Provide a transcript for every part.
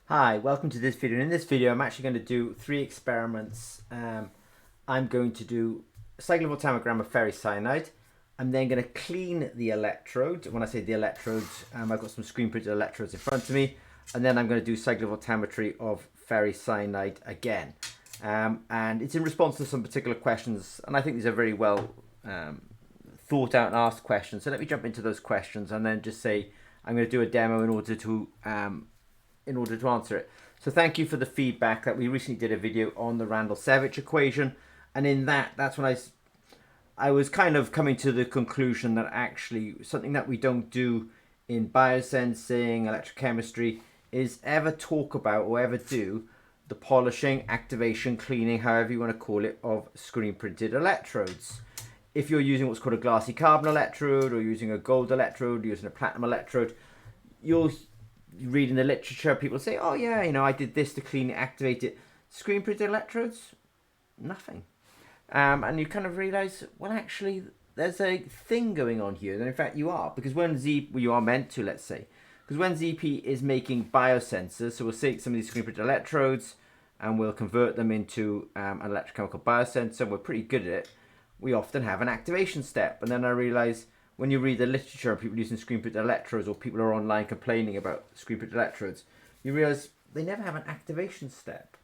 Hi, welcome to this video. In this video, I'm actually going to do three experiments. I'm going to do a cyclovoltammogram of ferricyanide. I'm then going to clean the electrode. When I say the electrode, I've got some screen printed electrodes in front of me. And then I'm going to do cyclovoltammetry of ferricyanide again. And it's in response to some particular questions. And I think these are very well thought out and asked questions. So let me jump into those questions and then just say I'm going to do a demo in order to answer it. So thank you for the feedback that we recently did a video on the Randall-Savage equation, and in that's when I was kind of coming to the conclusion that actually something that we don't do in biosensing, electrochemistry, is ever talk about or ever do the polishing, activation, cleaning, however you want to call it, of screen printed electrodes. If you're using what's called a glassy carbon electrode, or using a gold electrode, or using a platinum electrode, you'll read in the literature, people say, oh yeah, I did this to clean it, activate it. Screen printed electrodes, nothing. And you kind of realize, well, actually, there's a thing going on here. And in fact, you are, because you are meant to, let's say, because when ZP is making biosensors, so we'll take some of these screen printed electrodes and we'll convert them into an electrochemical biosensor. We're pretty good at it. We often have an activation step. And then I realize, when you read the literature of people using screen printed electrodes, or people are online complaining about screen printed electrodes, you realize they never have an activation step,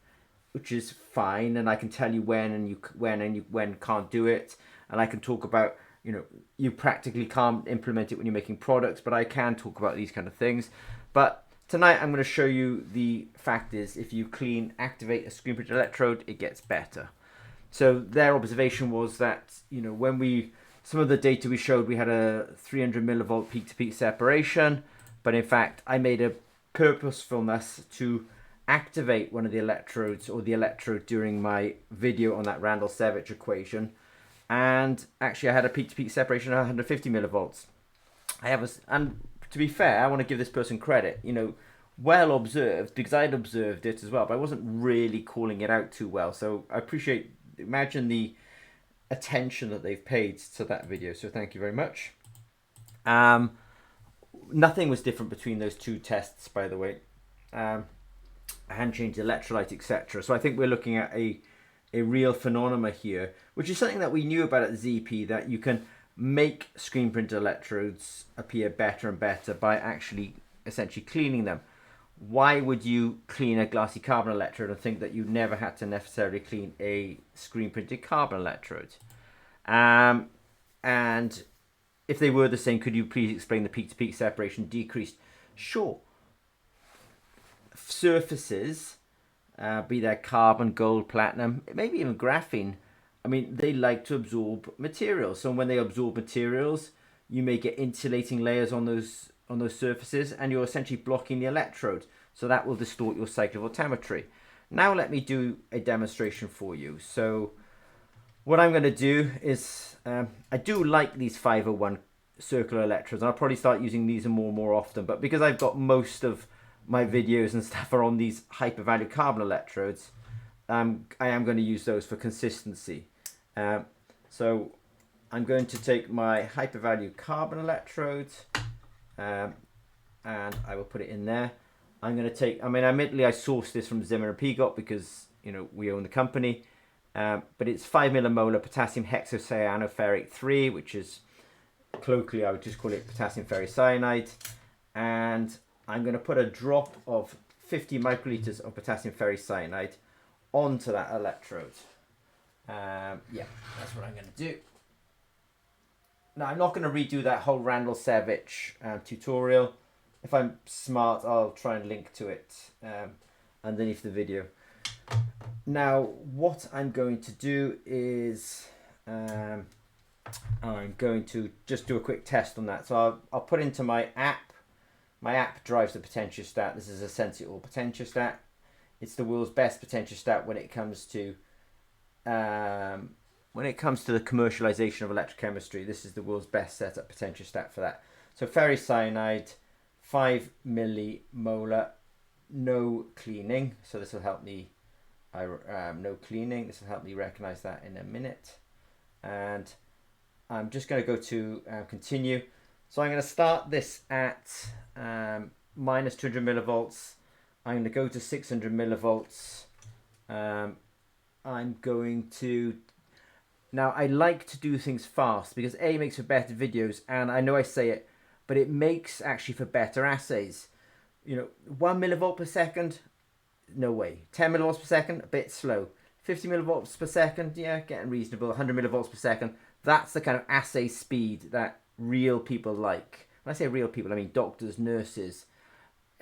which is fine. And I can tell you when can't do it, and I can talk about, you practically can't implement it when you're making products, but I can talk about these kind of things. But tonight I'm going to show you the fact is, if you activate a screen printed electrode, it gets better. So their observation was that, some of the data we showed, we had a 300 millivolt peak-to-peak separation, but in fact, I made a purposefulness to activate one of the electrodes, or the electrode, during my video on that Randall-Savage equation, and actually I had a peak-to-peak separation of 150 millivolts. And to be fair, I want to give this person credit, well observed, because I'd observed it as well, but I wasn't really calling it out too well. So I imagine the attention that they've paid to that video, so thank you very much. Nothing was different between those two tests, by the way. I hadn't changed the electrolyte, etc. So I think we're looking at a real phenomenon here, which is something that we knew about at ZP, that you can make screen printed electrodes appear better and better by actually essentially cleaning them. Why would you clean a glassy carbon electrode and think that you never had to necessarily clean a screen printed carbon electrode? And if they were the same, could you please explain the peak-to-peak separation decreased? Sure. Surfaces, be they carbon, gold, platinum, maybe even graphene, they like to absorb materials. So when they absorb materials, you may get insulating layers on those surfaces, and you're essentially blocking the electrode. So that will distort your cyclovoltammetry. Now let me do a demonstration for you. So what I'm going to do is, I do like these 501 circular electrodes, and I'll probably start using these more and more often. But because I've got most of my videos and stuff are on these hypervalued carbon electrodes, I am going to use those for consistency. So I'm going to take my hypervalued carbon electrodes, and I will put it in there. I'm going to take, admittedly I sourced this from Zimmer and Peacock because, we own the company. But it's 5 millimolar potassium hexocyanoferrate 3, which is, colloquially I would just call it potassium ferricyanide. And I'm going to put a drop of 50 microliters of potassium ferricyanide onto that electrode. Yeah, that's what I'm going to do. Now, I'm not going to redo that whole Randall-Savage tutorial. If I'm smart, I'll try and link to it underneath the video. Now, what I'm going to do is I'm going to just do a quick test on that. So I'll put into my app. My app drives the potentiostat. This is a Sensitor potentiostat. It's the world's best potentiostat when it comes to the commercialization of electrochemistry. This is the world's best setup potentiostat for that. So ferricyanide, 5 millimolar, no cleaning. So this will help me. No cleaning. This will help me recognize that in a minute. And I'm just going to go to continue. So I'm going to start this at minus 200 millivolts. I'm going to go to 600 millivolts. I'm going to... Now, I like to do things fast because A, makes for better videos, and I know I say it, but it makes actually for better assays. You know, 1 millivolt per second, no way. 10 millivolts per second, a bit slow. 50 millivolts per second, yeah, getting reasonable. 100 millivolts per second, that's the kind of assay speed that real people like. When I say real people, I mean doctors, nurses,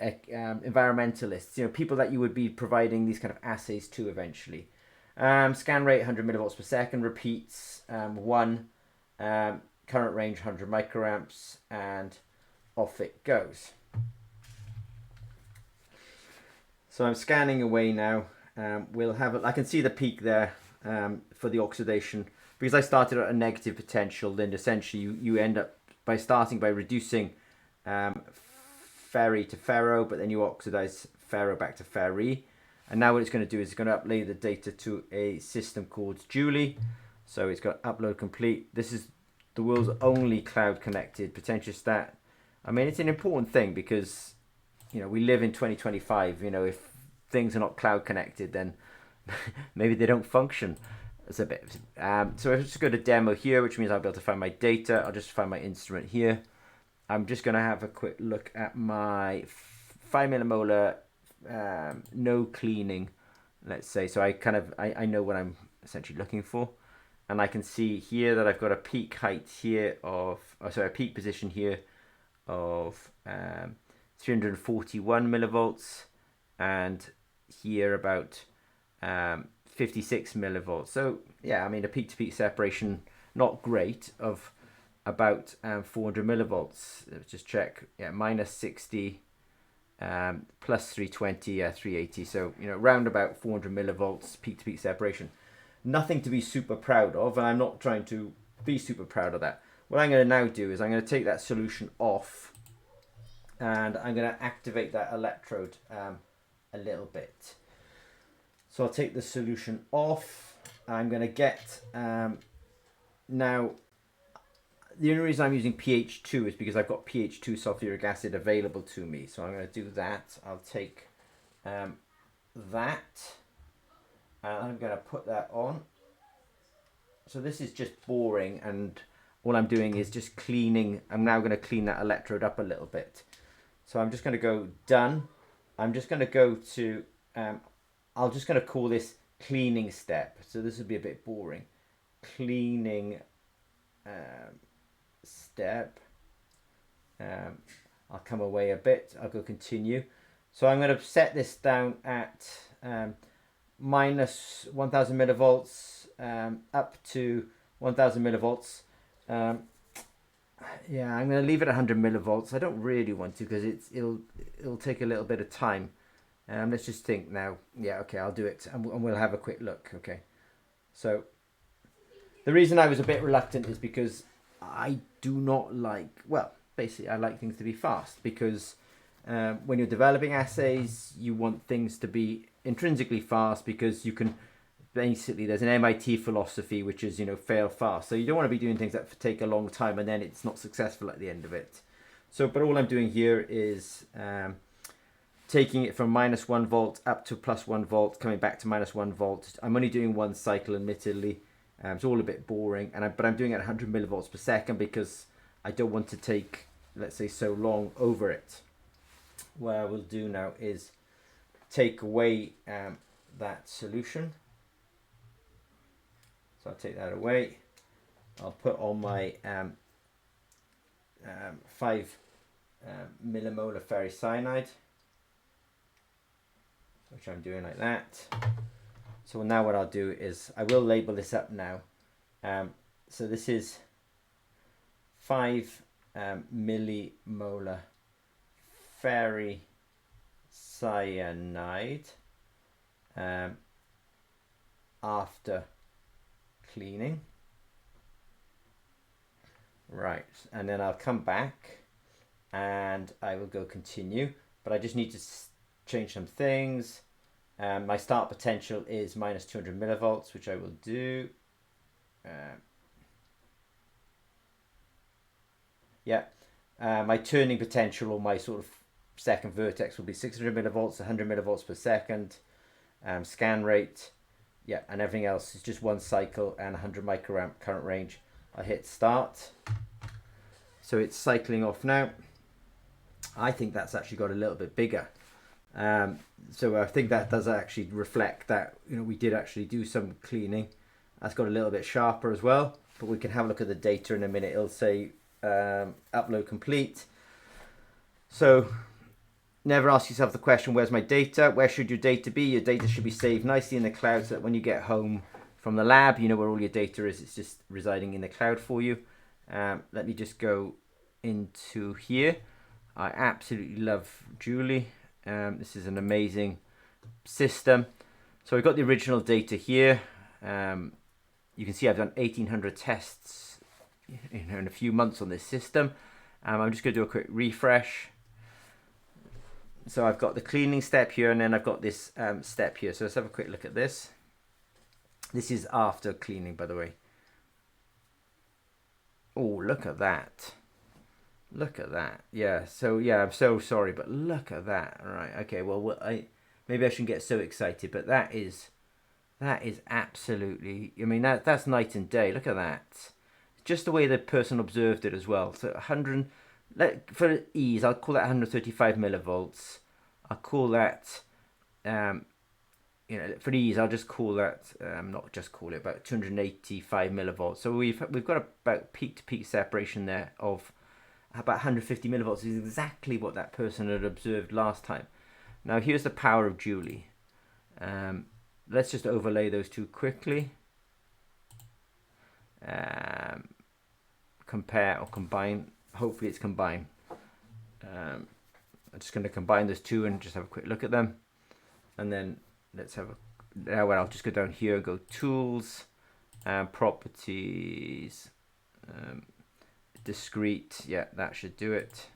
environmentalists, you know, people that you would be providing these kind of assays to eventually. Scan rate 100 millivolts per second, repeats 1, current range 100 microamps, and off it goes. So I'm scanning away now. We'll have I can see the peak there for the oxidation because I started at a negative potential. Then essentially you end up by starting by reducing ferri to ferro, but then you oxidize ferro back to ferri. And now what it's going to do is it's going to upload the data to a system called Julie. So it's got upload complete. This is the world's only cloud connected potentiostat. I mean, it's an important thing because, you know, we live in 2025. You know, if things are not cloud connected, then maybe they don't function. It's a bit. So if I just go to demo here, which means I'll be able to find my data. I'll just find my instrument here. I'm just going to have a quick look at my 5 millimolar no cleaning, let's say. So I know what I'm essentially looking for, and I can see here that I've got a peak height here of, a peak position here of 341 millivolts, and here about 56 millivolts. So yeah, I mean a peak to peak separation, not great, of about 400 millivolts. Let's just check. Yeah, minus 60, plus 320, 380. So, you know, round about 400 millivolts peak to peak separation. Nothing to be super proud of, and I'm not trying to be super proud of that. What I'm going to now do is I'm going to take that solution off, and I'm going to activate that electrode a little bit. So I'll take the solution off. I'm going to get now. The only reason I'm using pH 2 is because I've got pH 2 sulfuric acid available to me. So I'm going to do that. I'll take that, and I'm going to put that on. So this is just boring, and all I'm doing is just cleaning. I'm now going to clean that electrode up a little bit. So I'm just going to go done. I'm just going to go to, I'm just going to call this cleaning step. So this would be a bit boring. Cleaning step. I'll come away a bit. I'll go continue. So I'm going to set this down at minus 1000 millivolts up to 1000 millivolts. Yeah, I'm going to leave it at 100 millivolts. I don't really want to because it'll take a little bit of time. Let's just think now. Yeah, okay, I'll do it, and we'll have a quick look. Okay, so the reason I was a bit reluctant is because I do not like, well, basically I like things to be fast, because when you're developing assays, you want things to be intrinsically fast, because you can basically, there's an MIT philosophy which is, you know, fail fast. So you don't want to be doing things that take a long time and then it's not successful at the end of it. So, but all I'm doing here is taking it from minus 1 volt up to plus 1 volt, coming back to minus 1 volt. I'm only doing one cycle, admittedly. It's all a bit boring, but I'm doing it at 100 millivolts per second because I don't want to take, let's say, so long over it. What I will do now is take away that solution. So I'll take that away. I'll put on my 5 millimolar ferricyanide, which I'm doing like that. So now what I'll do is I will label this up now. So this is 5 millimolar ferricyanide after cleaning. Right, and then I'll come back and I will go continue, but I just need to change some things. My start potential is minus 200 millivolts, which I will do. My turning potential, or my sort of second vertex will be 600 millivolts, 100 millivolts per second. Scan rate, yeah, and everything else is just one cycle and 100 microamp current range. I hit start. So it's cycling off now. I think that's actually got a little bit bigger. So I think that does actually reflect that, you know, we did actually do some cleaning. That's got a little bit sharper as well, but we can have a look at the data in a minute. It'll say upload complete. So never ask yourself the question, where's my data? Where should your data be? Your data should be saved nicely in the cloud so that when you get home from the lab, you know where all your data is. It's just residing in the cloud for you. Let me just go into here. I absolutely love Julie. This is an amazing system. So we've got the original data here. You can see I've done 1,800 tests in a few months on this system. I'm just going to do a quick refresh. So I've got the cleaning step here, and then I've got this step here. So let's have a quick look at this. This is after cleaning, by the way. Oh, look at that. Look at that. Yeah, so yeah, I'm so sorry, but look at that. All right, okay, well, maybe I shouldn't get so excited, but that is absolutely, I mean, that's night and day. Look at that. Just the way the person observed it as well. So 100, for ease, I'll call that 135 millivolts. I'll call that, you know, for ease, I'll just call that, not just call it, about 285 millivolts. So we've got about peak-to-peak separation there of about 150 millivolts. Is exactly what that person had observed last time. Now here's the power of Julie. Let's just overlay those two quickly. Compare or combine. Hopefully it's combine. I'm just going to combine those two and just have a quick look at them. And then let's have a, now I'll just go down here, go tools, properties, discrete. Yeah, that should do it.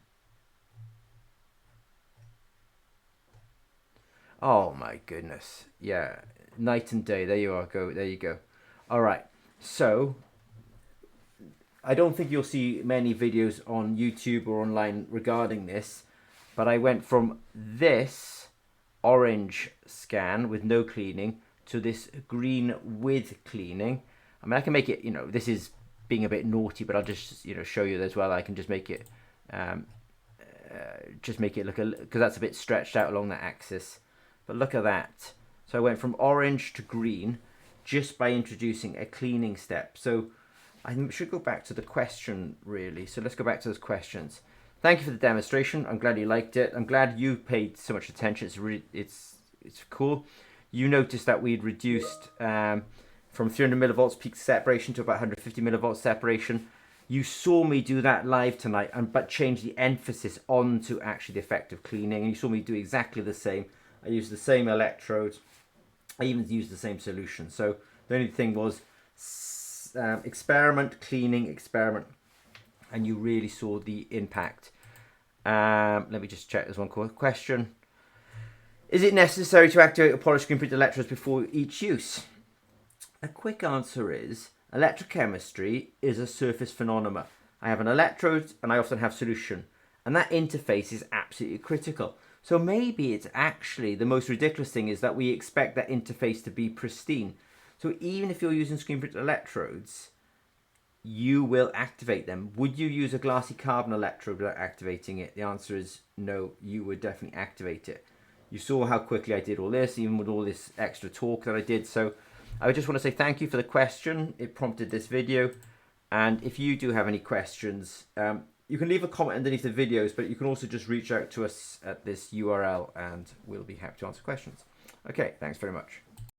Oh my goodness. Yeah, night and day. There you are. There you go. All right. So I don't think you'll see many videos on YouTube or online regarding this, but I went from this orange scan with no cleaning to this green with cleaning. I mean, I can make it, you know, this is being a bit naughty, but I'll just, you know, show you as well. I can just make it look because that's a bit stretched out along that axis. But look at that. So I went from orange to green just by introducing a cleaning step. So I should go back to the question, really. So let's go back to those questions. Thank you for the demonstration. I'm glad you liked it. I'm glad you paid so much attention. It's cool. You noticed that we'd reduced from 300 millivolts peak separation to about 150 millivolts separation. You saw me do that live tonight, but change the emphasis onto actually the effect of cleaning. And you saw me do exactly the same. I used the same electrodes. I even used the same solution. So the only thing was experiment, cleaning, experiment. And you really saw the impact. Let me just check. There's one question. Is it necessary to activate or polish screen printed electrodes before each use? A quick answer is electrochemistry is a surface phenomenon. I have an electrode and I often have solution. And that interface is absolutely critical. So maybe it's actually the most ridiculous thing is that we expect that interface to be pristine. So even if you're using screen printed electrodes, you will activate them. Would you use a glassy carbon electrode without activating it? The answer is no, you would definitely activate it. You saw how quickly I did all this, even with all this extra talk that I did. So I just want to say thank you for the question. It prompted this video. And if you do have any questions, you can leave a comment underneath the videos, but you can also just reach out to us at this URL and we'll be happy to answer questions. Okay, thanks very much.